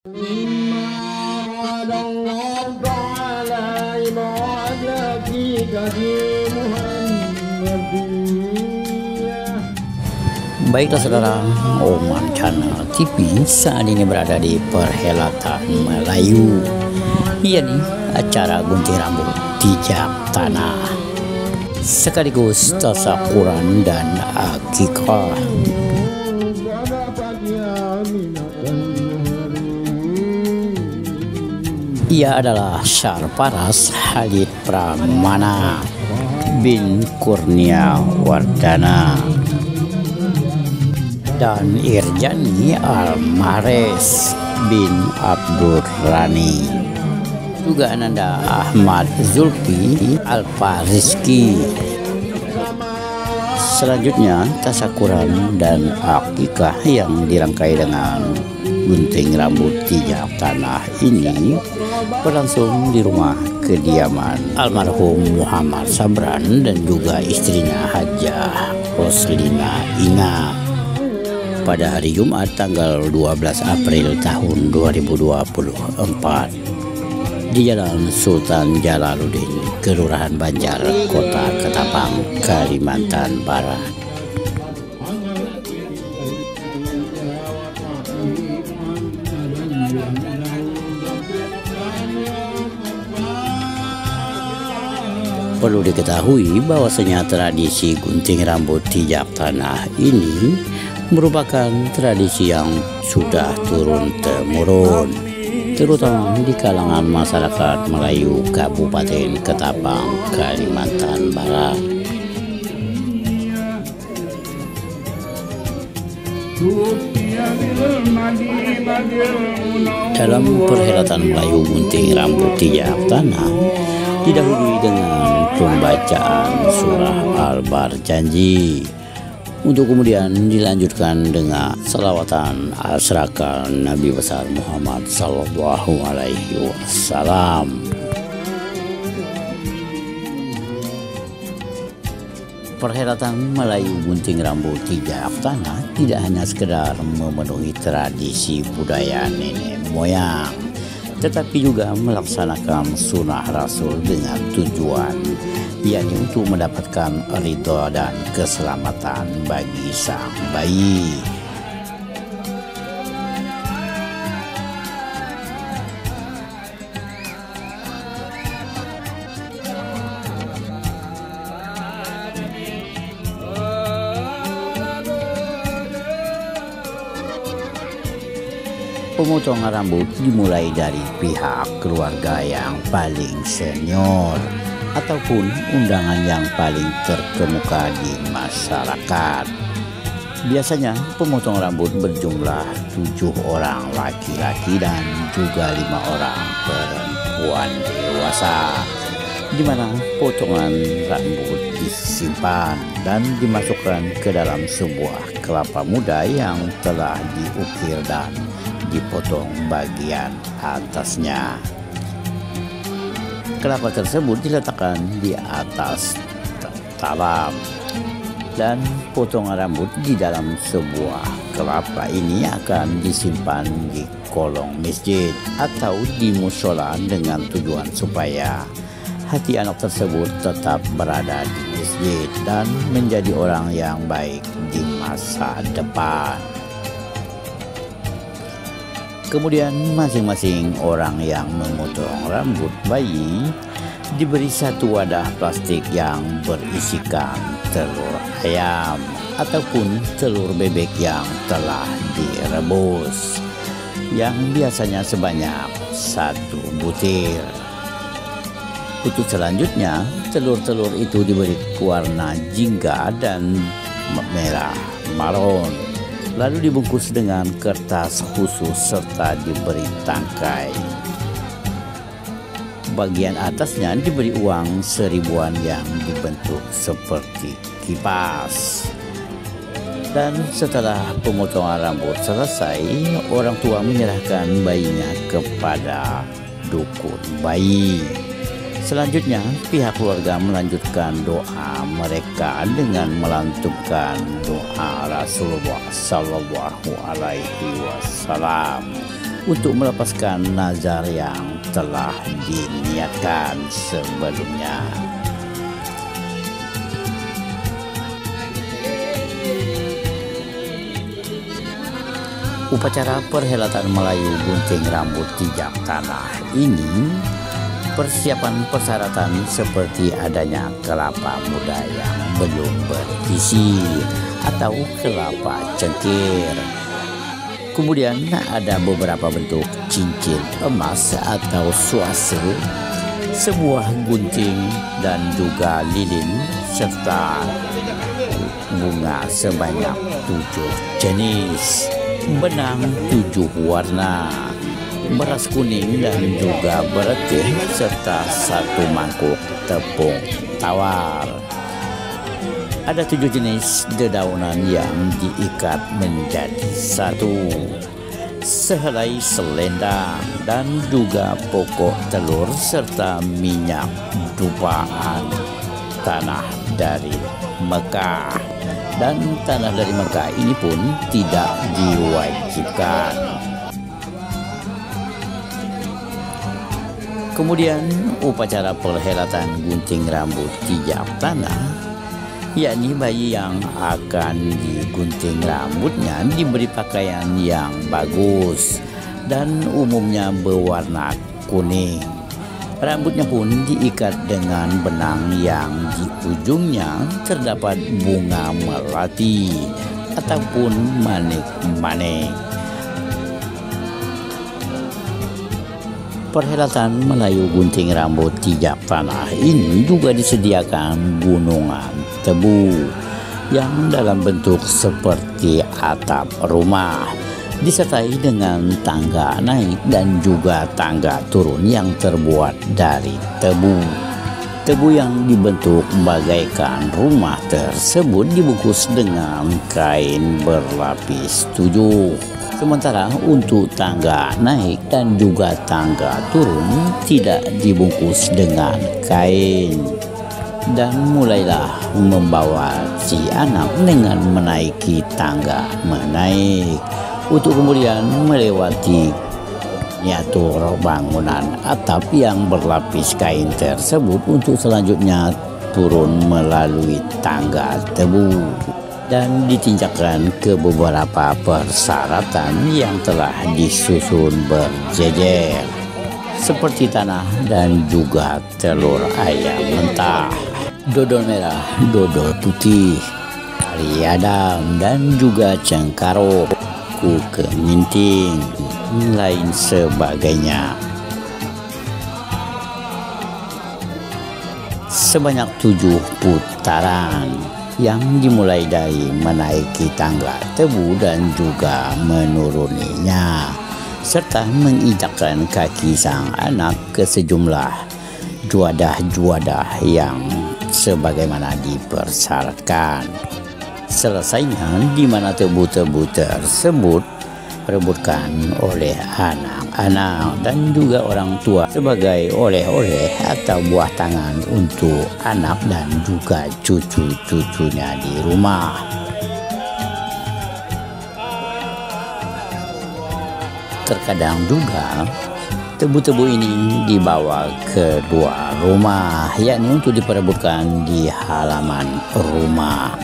مما وعد الله تعالى عباده محمدية. Baiklah saudara, Oman Channel TV saat ini berada di perhelatan Melayu, yakni acara gunting rambut tijab tanah, sekaligus tasyakuran dan akikah. Ia adalah Syarparas Halid Pramana bin Kurnia Wardana dan Irjani Al-Mahrez bin Abdur Rani, juga Ananda Ahmad Zulfi Al-Farizki. Selanjutnya tasyakuran dan akikah yang dirangkai dengan gunting rambut tijab tanah ini berlangsung di rumah kediaman almarhum Muhammad Sabran dan juga istrinya Hajah Roslina Ina pada hari Jumat tanggal 12 April tahun 2024 di Jalan Sultan Jalaluddin, Kelurahan Banjar, Kota Ketapang, Kalimantan Barat. Perlu diketahui bahwasanya tradisi gunting rambut tijab tanah ini merupakan tradisi yang sudah turun-temurun, terutama di kalangan masyarakat Melayu Kabupaten Ketapang, Kalimantan Barat. Dalam perhelatan Melayu gunting rambut tijab tanah didahului dengan pembacaan surah Al-Barjanji, untuk kemudian dilanjutkan dengan salawatan asrakan Nabi besar Muhammad Sallallahu Alaihi Wasallam. Perhelatan Melayu gunting rambut tijab tanah tidak hanya sekedar memenuhi tradisi budaya nenek moyang, tetapi juga melaksanakan sunnah Rasul dengan tujuan, yakni untuk mendapatkan ridho dan keselamatan bagi sang bayi. Pemotongan rambut dimulai dari pihak keluarga yang paling senior ataupun undangan yang paling terkemuka di masyarakat. Biasanya pemotong rambut berjumlah 7 orang laki-laki dan juga 5 orang perempuan dewasa, di mana potongan rambut disimpan dan dimasukkan ke dalam sebuah kelapa muda yang telah diukir dan dipotong bagian atasnya. Kelapa tersebut diletakkan di atas talam dan potongan rambut di dalam sebuah kelapa ini akan disimpan di kolong masjid atau di musola dengan tujuan supaya hati anak tersebut tetap berada di masjid dan menjadi orang yang baik di masa depan. Kemudian masing-masing orang yang memotong rambut bayi diberi satu wadah plastik yang berisikan telur ayam ataupun telur bebek yang telah direbus, yang biasanya sebanyak 1 butir. Untuk selanjutnya, telur-telur itu diberi warna jingga dan merah maron, lalu dibungkus dengan kertas khusus serta diberi tangkai. Bagian atasnya diberi uang seribuan yang dibentuk seperti kipas. Dan setelah pemotongan rambut selesai, orang tua menyerahkan bayinya kepada dukun bayi. Selanjutnya, pihak keluarga melanjutkan doa mereka dengan melantunkan doa Rasulullah Sallallahu Alaihi Wasallam untuk melepaskan nazar yang telah diniatkan sebelumnya. Upacara perhelatan Melayu gunting rambut tijab tanah ini persiapan persyaratan seperti adanya kelapa muda yang belum berisi atau kelapa cengkir. Kemudian ada beberapa bentuk cincin emas atau suase, sebuah gunting dan juga lilin serta bunga sebanyak 7 jenis, benang 7 warna, beras kuning dan juga beretih serta 1 mangkuk tepung tawar. Ada 7 jenis dedaunan yang diikat menjadi satu, sehelai selendang dan juga pokok telur serta minyak dupaan tanah dari Mekah. Dan tanah dari Mekah ini pun tidak diwajibkan. Kemudian upacara perhelatan gunting rambut tijab tanah, yakni bayi yang akan digunting rambutnya diberi pakaian yang bagus dan umumnya berwarna kuning. Rambutnya pun diikat dengan benang yang di ujungnya terdapat bunga melati ataupun manik-manik. Perhelatan Melayu gunting rambut tijab tanah ini juga disediakan gunungan tebu yang dalam bentuk seperti atap rumah, disertai dengan tangga naik dan juga tangga turun yang terbuat dari tebu. Tebu yang dibentuk bagaikan rumah tersebut dibungkus dengan kain berlapis 7. Sementara untuk tangga naik dan juga tangga turun tidak dibungkus dengan kain. Dan mulailah membawa si anak dengan menaiki tangga menaik, untuk kemudian melewati miniatur bangunan atap yang berlapis kain tersebut untuk selanjutnya turun melalui tangga tebu dan ditinjakkan ke beberapa persyaratan yang telah disusun berjejer seperti tanah dan juga telur ayam mentah, dodol merah, dodol putih, kari Adam dan juga cengkarok, keminting, lain sebagainya. Sebanyak 7 putaran yang dimulai dari menaiki tangga tebu dan juga menuruninya, serta menginjakkan kaki sang anak ke sejumlah juadah-juadah yang sebagaimana dipersyaratkan. Selesainya di mana tebu-tebu tersebut perebutkan oleh anak-anak dan juga orang tua sebagai oleh-oleh atau buah tangan untuk anak dan juga cucu-cucunya di rumah. Terkadang juga tebu-tebu ini dibawa ke luar rumah, yakni untuk diperebutkan di halaman rumah.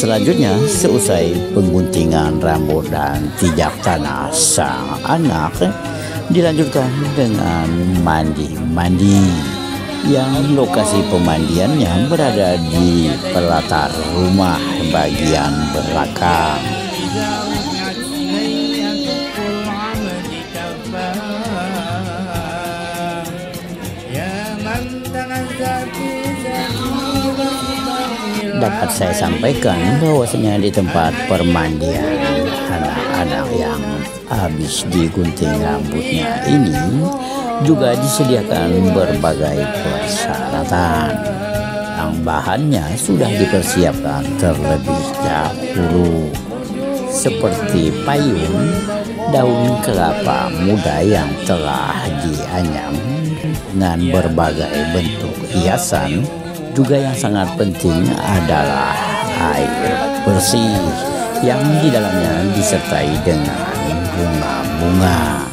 Selanjutnya, seusai pengguntingan rambut dan tijab tanah sang anak, dilanjutkan dengan mandi yang lokasi pemandiannya berada di pelatar rumah bagian belakang. dapat saya sampaikan bahwasanya di tempat permandian anak-anak yang habis digunting rambutnya ini juga disediakan berbagai persyaratan yang bahannya sudah dipersiapkan terlebih dahulu, seperti payung, daun kelapa muda yang telah dianyam dengan berbagai bentuk hiasan. Juga yang sangat penting adalah air bersih yang di dalamnya disertai dengan bunga-bunga.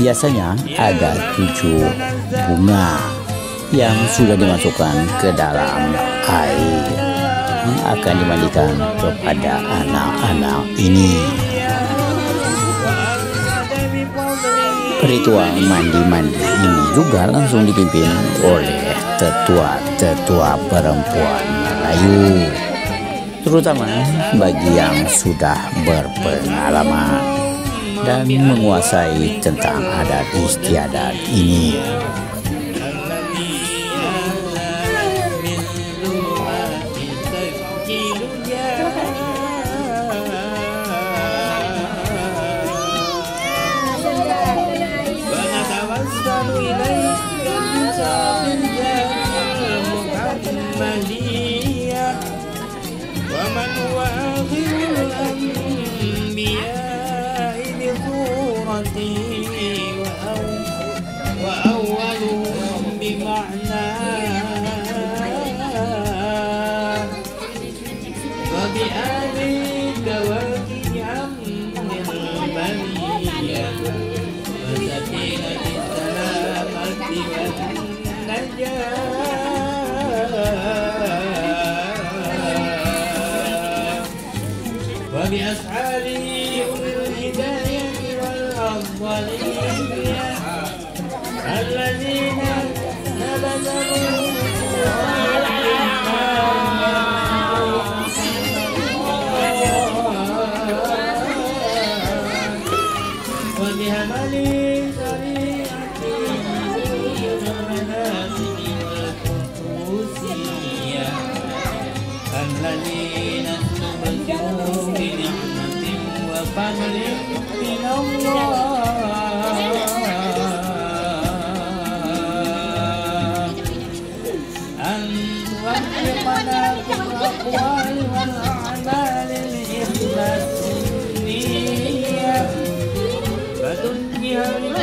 Biasanya ada 7 bunga yang sudah dimasukkan ke dalam air yang akan dimandikan kepada anak-anak ini. Ritual mandi-mandi ini juga langsung dipimpin oleh tetua-tetua perempuan Melayu, terutama bagi yang sudah berpengalaman dan menguasai tentang adat istiadat ini. ومن هو آخر الأنبياء بصورته وأولهم بمعناه وبآله الدواكي عم البرية وسفينة السلامة والنجاة وبأسعاره أولي الهداية والأفضلية الذين نبذوا وبهمل شريعته والمناسك والخصوصية الذين استبشروا بنعمة وفضل من الله أن توفقنا في الأقوال والأعمال الإخلاصية فتنجيها من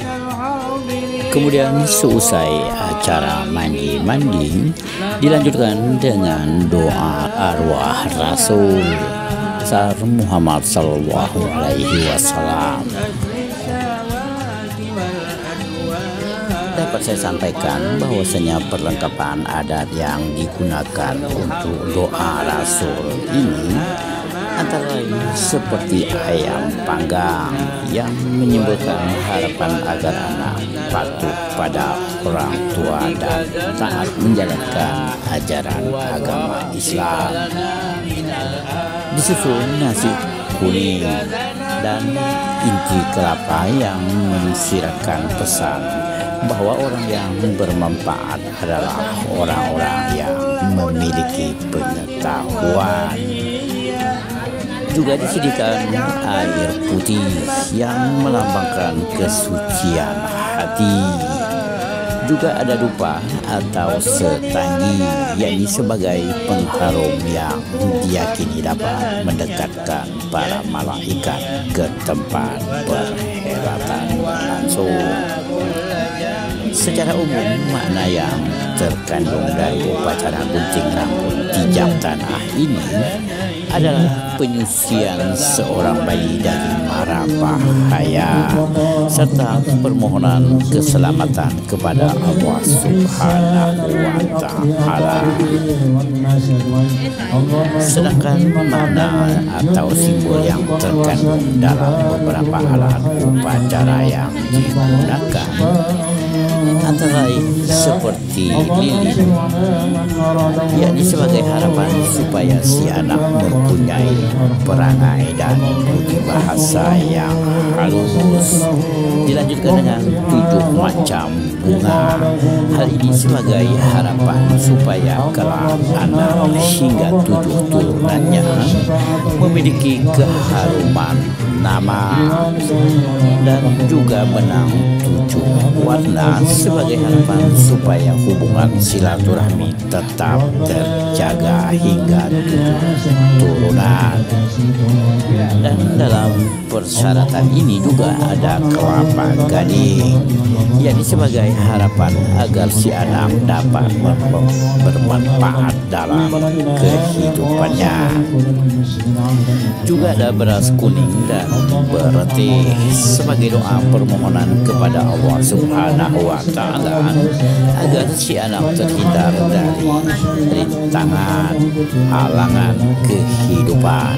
الحاضرين. Kemudian seusai acara mandi-mandi dilanjutkan dengan doa arwah Rasul besar Muhammad Sallallahu Alaihi Wasallam. Dapat saya sampaikan bahwasanya perlengkapan adat yang digunakan untuk doa Rasul ini antara lain seperti ayam panggang yang menyimbolkan harapan agar anak patuh pada orang tua dan taat menjalankan ajaran agama Islam. Disusul nasi kuning dan inti kelapa yang mensiratkan pesan bahwa orang yang bermanfaat adalah orang-orang yang memiliki pengetahuan. Juga disediakan air putih yang melambangkan kesucian hati. Juga ada dupa atau setangi, yakni sebagai pengharum yang diyakini dapat mendekatkan para malaikat ke tempat perhelatan langsung. Secara umum, makna yang terkandung dari upacara gunting rambut di jam tanah ini adalah penyucian seorang bayi dari mara bahaya serta permohonan keselamatan kepada Allah Subhanahu wa Ta'ala. Sedangkan makna atau simbol yang terkandung dalam beberapa alat upacara yang digunakan antara lain seperti lilin, yakni sebagai harapan supaya si anak mempunyai perangai dan budi bahasa yang halus. Dilanjutkan dengan 7 macam bunga. Hal ini sebagai harapan supaya kelak anak hingga 7 turunannya memiliki keharuman nama, dan juga benang 7 warna sebagai harapan supaya hubungan silaturahmi tetap terjaga hingga 7 turunan. Dan dalam persyaratan ini juga ada kelapa gading, yakni sebagai harapan agar si anak dapat bermanfaat dalam kehidupannya. Juga ada beras kuning dan berarti sebagai doa permohonan kepada Allah Subhanahu wa Ta'ala agar si anak terhindar dari rintangan halangan kehidupan.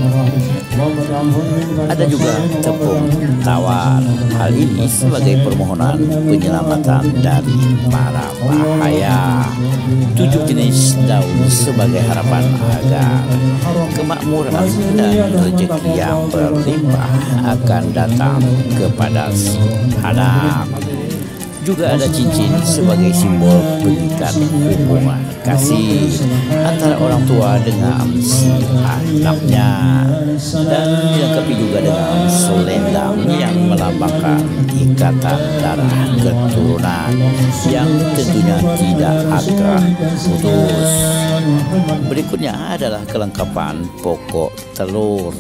Ada juga tepung tawar. Hal ini sebagai permohonan penyelamatan dari para bahaya. 7 jenis daun sebagai harapan agar kemakmuran dan rezeki yang berlimpah akan datang kepada si anak. Juga ada cincin sebagai simbol pengikat hubungan kasih antara orang tua dengan si anaknya, dan dilengkapi juga dengan selendang yang melambangkan ikatan darah keturunan yang tentunya tidak akan putus. Berikutnya adalah kelengkapan pokok telur,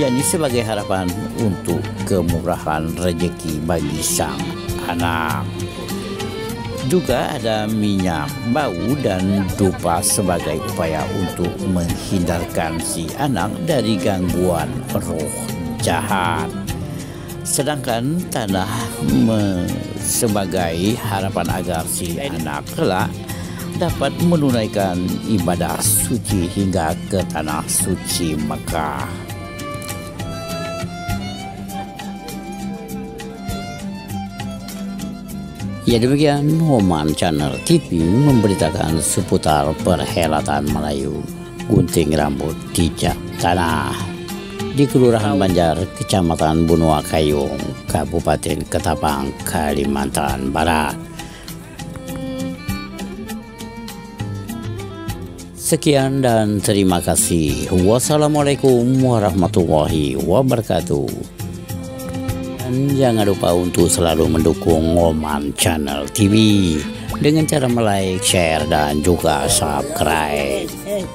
yakni sebagai harapan untuk kemurahan rezeki bagi sang anak. Juga ada minyak bau dan dupa sebagai upaya untuk menghindarkan si anak dari gangguan roh jahat. Sedangkan tanah sebagai harapan agar si anak kelak dapat menunaikan ibadah suci hingga ke tanah suci Mekah. Ya, demikian Oman Channel TV memberitakan seputar perhelatan Melayu gunting rambut dijak tanah di Kelurahan Banjar, Kecamatan Bunua Kayung, Kabupaten Ketapang, Kalimantan Barat. Sekian dan terima kasih. Wassalamualaikum warahmatullahi wabarakatuh. Dan jangan lupa untuk selalu mendukung Oman Channel TV dengan cara like, share, dan juga subscribe. Hey.